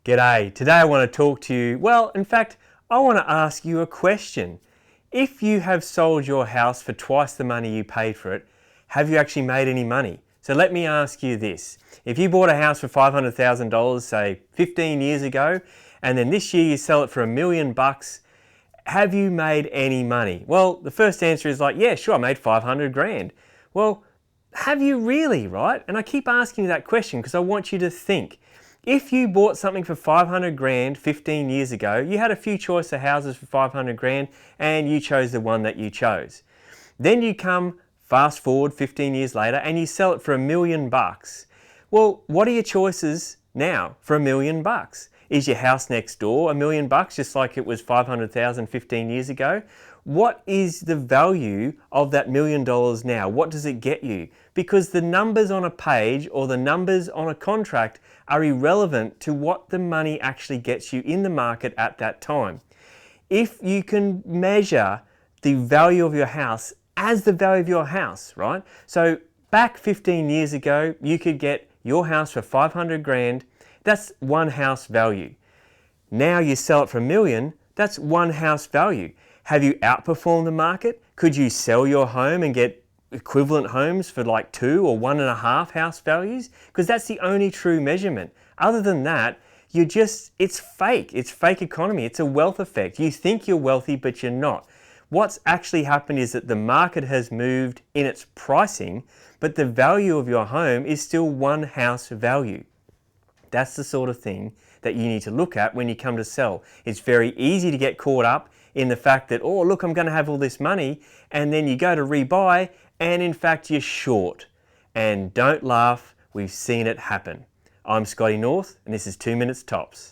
G'day, today I want to talk to you, well, in fact, I want to ask you a question. If you have sold your house for twice the money you paid for it, have you actually made any money? So let me ask you this. If you bought a house for $500,000, say 15 years ago, and then this year you sell it for $1 million, have you made any money? Well, the first answer is like, yeah, sure, I made 500 grand. Well, have you really, right? And I keep asking you that question because I want you to think. If you bought something for 500 grand 15 years ago, you had a few choice of houses for 500 grand and you chose the one that you chose. Then you come fast forward 15 years later and you sell it for $1 million. Well, what are your choices now for $1 million? Is your house next door $1 million just like it was 500,000 15 years ago? What is the value of that $1 million now? What does it get you? Because the numbers on a page or the numbers on a contract are irrelevant to what the money actually gets you in the market at that time. If you can measure the value of your house as the value of your house, right? So back 15 years ago, you could get your house for 500 grand. That's one house value. Now you sell it for $1 million, that's one house value. Have you outperformed the market? Could you sell your home and get equivalent homes for like 2 or 1.5 house values? Because that's the only true measurement. Other than that, it's fake. It's fake economy. It's a wealth effect. You think you're wealthy, but you're not. What's actually happened is that the market has moved in its pricing, but the value of your home is still one house value. That's the sort of thing that you need to look at when you come to sell. It's very easy to get caught up in the fact that, oh, look, I'm going to have all this money, and then you go to rebuy, and in fact, you're short. And don't laugh, we've seen it happen. I'm Scotty North, and this is 2 Minutes Tops.